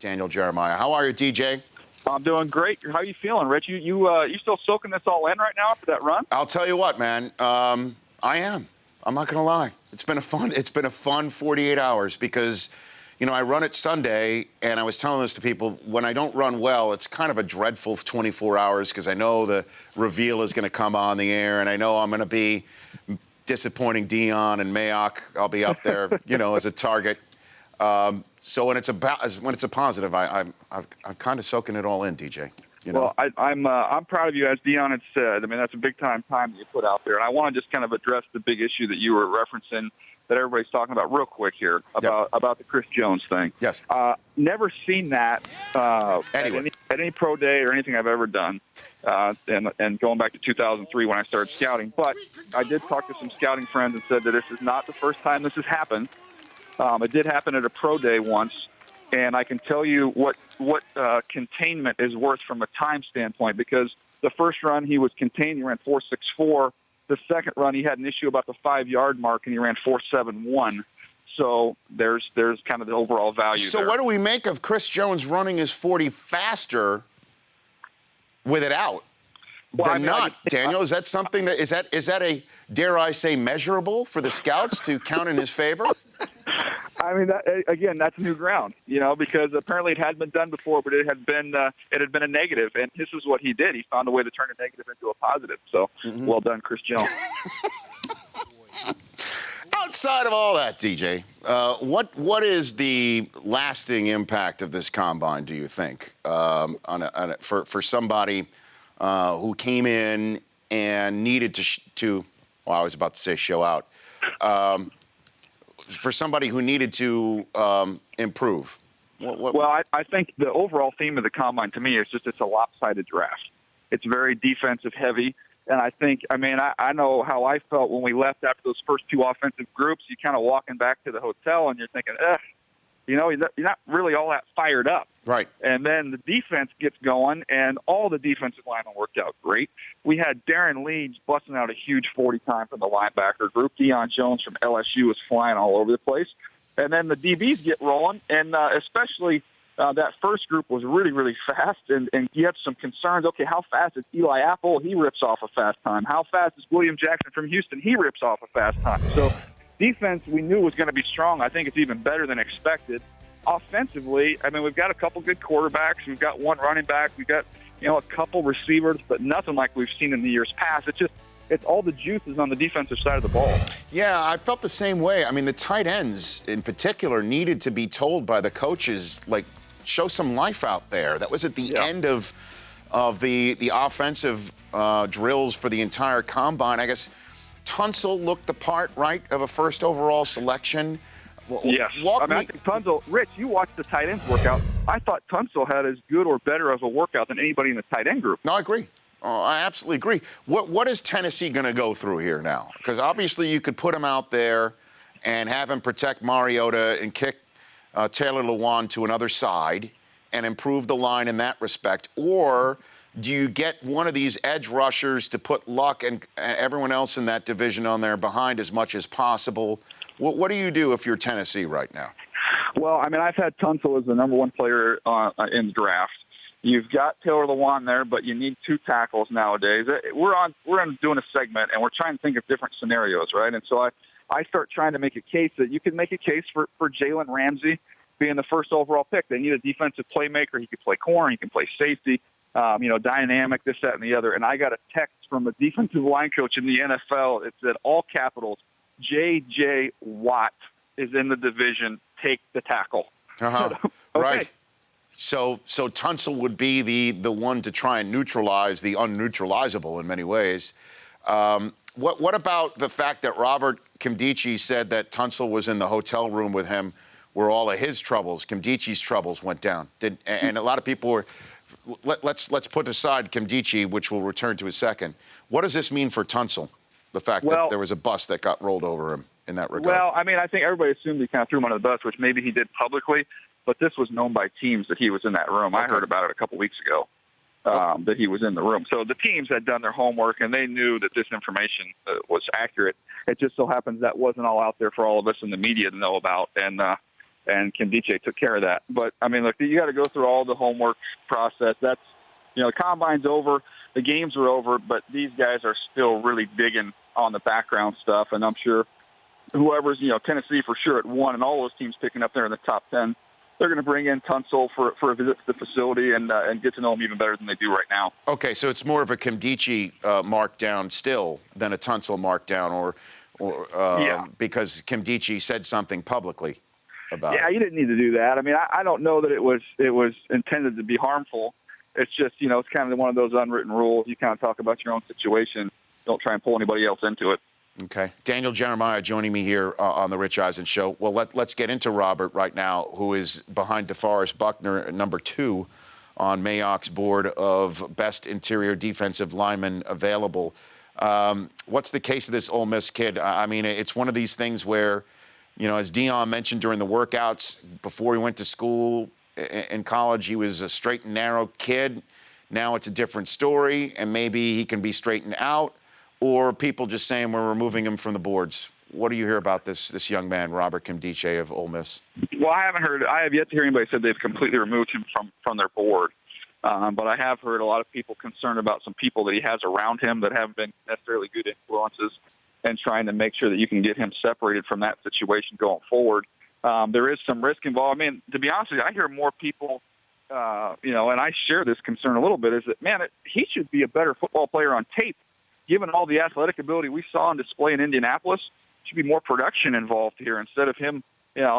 Daniel Jeremiah. How are you, DJ? I'm doing great. How are you feeling, Rich? You still soaking this all in right now after that run? I'll tell you what, man. I am. I'm not going to lie. It's been a fun 48 hours because, I run it Sunday, and I was telling this to people, when I don't run well, it's kind of a dreadful 24 hours because I know the reveal is going to come on the air, and I know I'm going to be disappointing Dion and Mayock. I'll be up there, as a target. So when it's a positive, I'm kind of soaking it all in, DJ. Well, I'm proud of you, as Dion had said. I mean, that's a big time that you put out there, and I want to just kind of address the big issue that you were referencing that everybody's talking about real quick here about the Chris Jones thing. Yes. Never seen that anyway. at any pro day or anything I've ever done, and going back to 2003 when I started scouting. But I did talk to some scouting friends and said that this is not the first time this has happened. It did happen at a pro day once, and I can tell you what containment is worth from a time standpoint, because the first run he was contained, he ran 4.64. The second run he had an issue about the 5-yard mark, and he ran 4.71. So there's kind of the overall value there. So what do we make of Chris Jones running his 40 faster with it out than not? Daniel, is that something that is that a, dare I say, measurable for the scouts to count in his favor? I mean, again, that's new ground, because apparently it hadn't been done before, but it had been a negative, and this is what he did. He found a way to turn a negative into a positive. So, Well done, Chris Jones. Outside of all that, DJ, what is the lasting impact of this combine, do you think, for somebody who came in and needed to I was about to say show out. For somebody who needed to improve? Well, I think the overall theme of the combine to me is just it's a lopsided draft. It's very defensive heavy. And I know how I felt when we left after those first two offensive groups. You kind of walking back to the hotel and you're thinking, you're not really all that fired up. Right. And then the defense gets going, and all the defensive linemen worked out great. We had Darren Leeds busting out a huge 40 time from the linebacker group. Deion Jones from LSU was flying all over the place. And then the DBs get rolling, and especially that first group was really, really fast, and you have some concerns. Okay, how fast is Eli Apple? He rips off a fast time. How fast is William Jackson from Houston? He rips off a fast time. So defense we knew was going to be strong. I think it's even better than expected. Offensively, we've got a couple good quarterbacks. We've got one running back. We've got, a couple receivers, but nothing like we've seen in the years past. It's all the juices on the defensive side of the ball. Yeah, I felt the same way. The tight ends in particular needed to be told by the coaches, show some life out there. That was at the end of the offensive drills for the entire combine. I guess Tunsil looked the part, right, of a first overall selection. Yes. I think Tunsil, Rich, you watched the tight ends workout. I thought Tunsil had as good or better of a workout than anybody in the tight end group. No, I agree. I absolutely agree. What is Tennessee going to go through here now? Because obviously you could put him out there and have him protect Mariota and kick Taylor Lewan to another side and improve the line in that respect. Or do you get one of these edge rushers to put Luck and everyone else in that division on there behind as much as possible? What do you do if you're Tennessee right now? Well, I've had Tunsil as the number one player in the draft. You've got Taylor Lewan there, but you need two tackles nowadays. We're doing a segment, and we're trying to think of different scenarios, right? And so I start trying to make a case that you can make a case for Jalen Ramsey being the first overall pick. They need a defensive playmaker. He can play corner. He can play safety. Dynamic, this, that, and the other. And I got a text from a defensive line coach in the NFL. It said, all capitals, J.J. Watt is in the division. Take the tackle. Okay. Right. So Tunsil would be the one to try and neutralize the unneutralizable in many ways. What about the fact that Robert Kimdichie said that Tunsil was in the hotel room with him where all of his troubles, Kimdichie's troubles, went down? And a lot of people were, let's put aside Kimdichie, which we'll return to in a second. What does this mean for Tunsil, the fact that there was a bus that got rolled over him in that regard? Well, I think everybody assumed he kind of threw him under the bus, which maybe he did publicly, but this was known by teams that he was in that room. Okay. I heard about it a couple weeks ago, that he was in the room. So the teams had done their homework, and they knew that this information was accurate. It just so happens that wasn't all out there for all of us in the media to know about. And and Kim Diche took care of that. But, I mean, look, you got to go through all the homework process. That's, the combine's over, the games are over, but these guys are still really digging on the background stuff, and I'm sure whoever's, Tennessee for sure at 1, and all those teams picking up there in the top 10, they're going to bring in Tunsil for a visit to the facility and get to know him even better than they do right now. Okay, so it's more of a Kim Diche markdown still than a Tunsil markdown, because Kim Diche said something publicly about it. Yeah, you didn't need to do that. I mean, I don't know that it was intended to be harmful. It's just, it's kind of one of those unwritten rules. You kind of talk about your own situation. Don't try and pull anybody else into it. Okay. Daniel Jeremiah joining me here on the Rich Eisen Show. Well, let's get into Robert right now, who is behind DeForest Buckner, number 2 on Mayock's board of best interior defensive linemen available. What's the case of this Ole Miss kid? I mean, it's one of these things where, as Dion mentioned during the workouts before he went to school in college, he was a straight and narrow kid. Now it's a different story, and maybe he can be straightened out. Or people just saying we're removing him from the boards. What do you hear about this young man, Robert Kim Diche of Ole Miss? Well, I have yet to hear anybody say they've completely removed him from their board. But I have heard a lot of people concerned about some people that he has around him that haven't been necessarily good influences, and trying to make sure that you can get him separated from that situation going forward. There is some risk involved. I mean, to be honest with you, I hear more people, and I share this concern a little bit, is that, man, he should be a better football player on tape. Given all the athletic ability we saw on display in Indianapolis, should be more production involved here instead of him,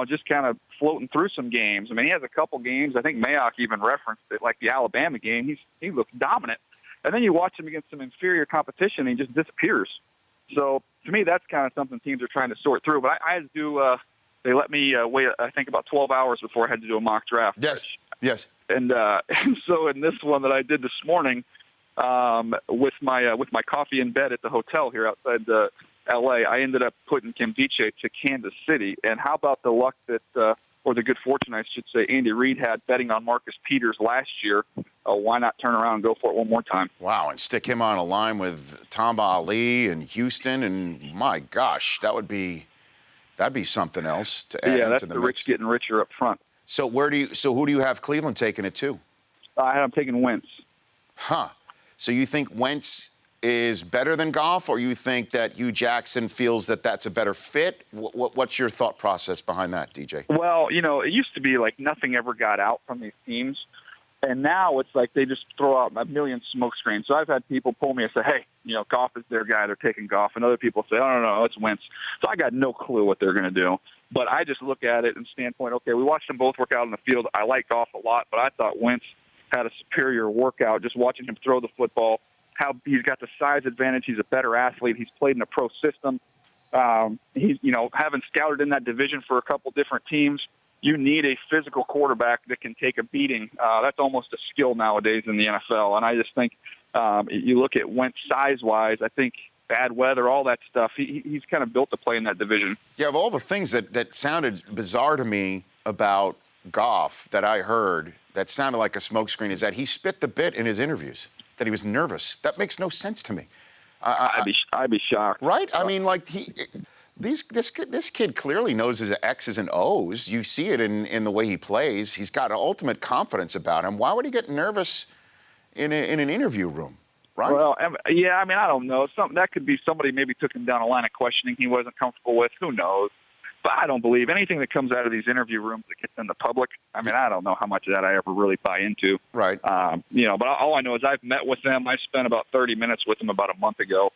just kind of floating through some games. I mean, he has a couple games. I think Mayock even referenced it, like the Alabama game. He looks dominant. And then you watch him against some inferior competition, and he just disappears. So, to me, that's kind of something teams are trying to sort through. But I do they let me wait, I think, about 12 hours before I had to do a mock draft. Yes. And so in this one that I did this morning, with my coffee in bed at the hotel here outside L.A., I ended up putting Kim Diche to Kansas City. And how about the luck that, or the good fortune, I should say, Andy Reid had betting on Marcus Peters last year. Why not turn around and go for it one more time? Wow, and stick him on a line with Tamba Ali and Houston, and my gosh, that'd be something else to add that's into the the mix. rich getting richer up front. So who do you have Cleveland taking it to? I have taken Wentz. Huh. So you think Wentz is better than Goff, or you think that Hugh Jackson feels that that's a better fit? What's your thought process behind that, DJ? Well, it used to be like nothing ever got out from these teams. And now it's like they just throw out a million smoke screens. So I've had people pull me and say, hey, Goff is their guy. They're taking Goff. And other people say, oh, no, it's Wentz. So I got no clue what they're going to do. But I just look at it and standpoint, okay, we watched them both work out in the field. I like Goff a lot, but I thought Wentz had a superior workout just watching him throw the football. How he's got the size advantage. He's a better athlete. He's played in a pro system. He's, having scouted in that division for a couple different teams, you need a physical quarterback that can take a beating. That's almost a skill nowadays in the NFL. And I just think you look at Wentz size-wise, I think bad weather, all that stuff, he's kind of built to play in that division. Yeah, of all the things that sounded bizarre to me about Goff that I heard that sounded like a smokescreen is that he spit the bit in his interviews, that he was nervous. That makes no sense to me. I'd be shocked. Right? I mean, like, this kid clearly knows his X's and O's. You see it in the way he plays. He's got ultimate confidence about him. Why would he get nervous in an interview room? Right? Well, yeah, I mean, I don't know. That could be somebody maybe took him down a line of questioning he wasn't comfortable with. Who knows? But I don't believe anything that comes out of these interview rooms that gets in the public. I mean, I don't know how much of that I ever really buy into. Right. But all I know is I've met with them. I spent about 30 minutes with them about a month ago.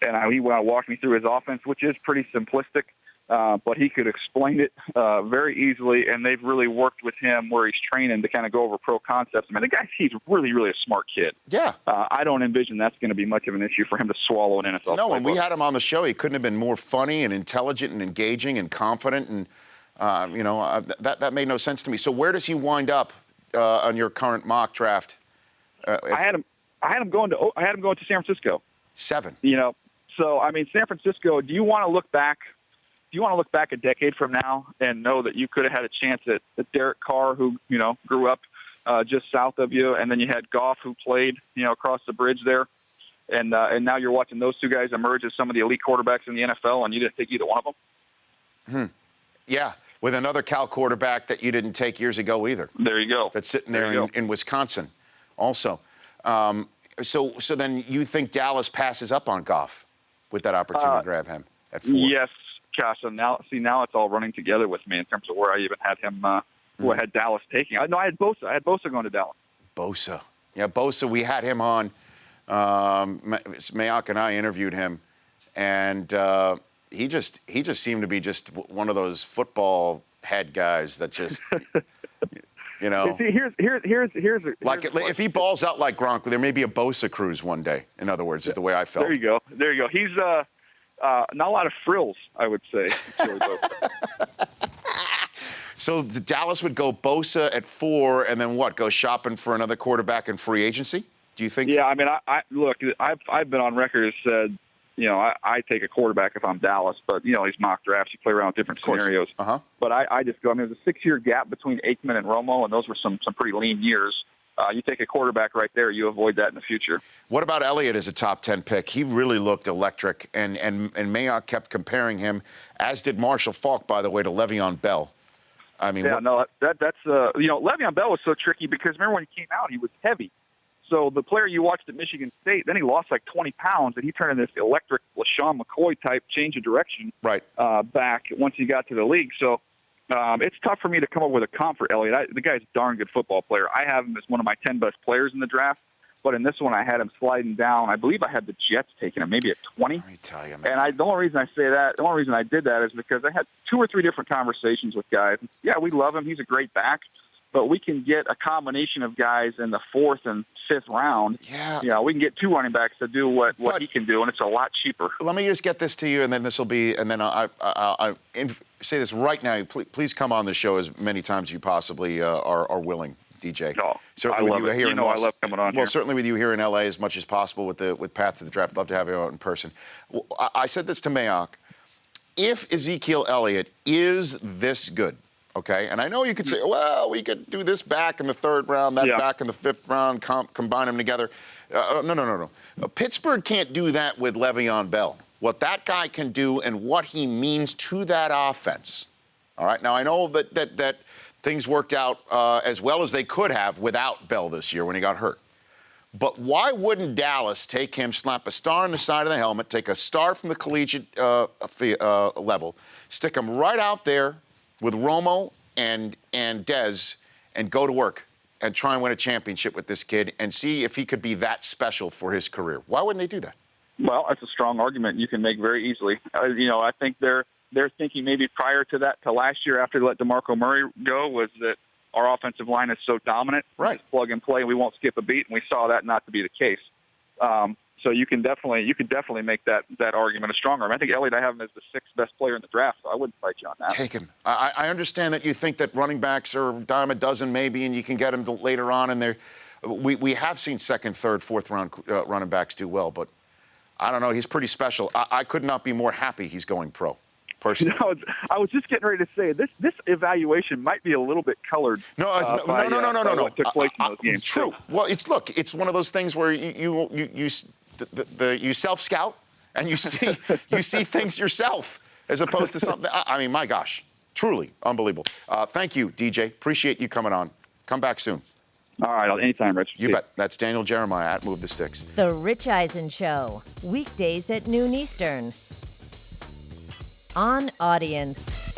And he walked me through his offense, which is pretty simplistic, but he could explain it very easily, and they've really worked with him where he's training to kind of go over pro concepts. I mean, he's really, really a smart kid. Yeah. I don't envision that's going to be much of an issue for him to swallow an NFL No, playbook. when we had him on the show, he couldn't have been more funny and intelligent and engaging and confident, and, that made no sense to me. So where does he wind up on your current mock draft? I had him going to San Francisco. 7. So, I mean, San Francisco, do you want to look back a decade from now and know that you could have had a chance at Derek Carr, who, grew up just south of you, and then you had Goff, who played, across the bridge there, and now you're watching those two guys emerge as some of the elite quarterbacks in the NFL, and you didn't take either one of them? Yeah. with another Cal quarterback that you didn't take years ago either. There you go. That's sitting there in Wisconsin also. So then you think Dallas passes up on Goff with that opportunity to grab him at 4? Yes, Casa. Now it's all running together with me in terms of where I even had him, who I had Dallas taking. I had Bosa. I had Bosa going to Dallas. Bosa. Yeah, Bosa, we had him on. Mayock and I interviewed him, and he just seemed to be just one of those football head guys that just, you know. See, here's like if he balls out like Gronk, there may be a Bosa cruise one day. In other words, is the way I felt. There you go. He's not a lot of frills, I would say. So the Dallas would go Bosa at 4, and then what? Go shopping for another quarterback in free agency? Do you think? Yeah, I mean, I look. I've been on record as said, I take a quarterback if I'm Dallas, but these mock drafts, you play around with different scenarios. But I just go. I mean, there's a 6-year gap between Aikman and Romo, and those were some pretty lean years. You take a quarterback right there, you avoid that in the future. What about Elliott as a top 10 pick? He really looked electric, and Mayock kept comparing him, as did Marshall Faulk, by the way, to Le'Veon Bell. I mean, that's Le'Veon Bell was so tricky because remember when he came out, he was heavy. So the player you watched at Michigan State, then he lost like 20 pounds, and he turned into this electric LaShawn McCoy type change of direction back once he got to the league. So it's tough for me to come up with a comp for Elliott. The guy's a darn good football player. I have him as one of my 10 best players in the draft. But in this one, I had him sliding down. I believe I had the Jets taking him, maybe at 20. Let me tell you, man. And the only reason I say that, the only reason I did that is because I had 2 or 3 different conversations with guys. Yeah, we love him. He's a great back. But we can get a combination of guys in the 4th and 5th round. Yeah. We can get 2 running backs to do what he can do, and it's a lot cheaper. Let me just get this to you, and then this will be, and then I say this right now. Please come on the show as many times as you possibly are willing, DJ. Oh, certainly I love with you it. here I love coming on here. Well, certainly with you here in LA as much as possible with Path to the Draft. Love to have you out in person. I said this to Mayock. If Ezekiel Elliott is this good, okay, and I know you could say, well, we could do this back in the 3rd round, that back in the 5th round, combine them together. No. Pittsburgh can't do that with Le'Veon Bell. What that guy can do and what he means to that offense. All right, now I know that things worked out as well as they could have without Bell this year when he got hurt. But why wouldn't Dallas take him, slap a star on the side of the helmet, take a star from the collegiate level, stick him right out there with Romo and Dez, and go to work and try and win a championship with this kid and see if he could be that special for his career? Why wouldn't they do that? Well, that's a strong argument you can make very easily. I think they're thinking maybe prior to that, to last year after they let DeMarco Murray go, was that our offensive line is so dominant, right? Plug and play, and we won't skip a beat, and we saw that not to be the case. So you could definitely make that argument a stronger. I think Elliott, I have him as the 6th best player in the draft, so I wouldn't fight you on that. Take him. I understand that you think that running backs are a dime a dozen maybe, and you can get them later on, and we have seen 2nd, 3rd, 4th round running backs do well, but I don't know. He's pretty special. I could not be more happy he's going pro. Personally. I was just getting ready to say this evaluation might be a little bit colored. No. What took place in those games. It's true. Well, it's one of those things where you self-scout and you see things yourself as opposed to something. I mean, my gosh, truly unbelievable. Thank you, DJ. Appreciate you coming on. Come back soon. All right, anytime, Rich. You bet. That's Daniel Jeremiah at Move the Sticks. The Rich Eisen Show, weekdays at noon Eastern. On Audience.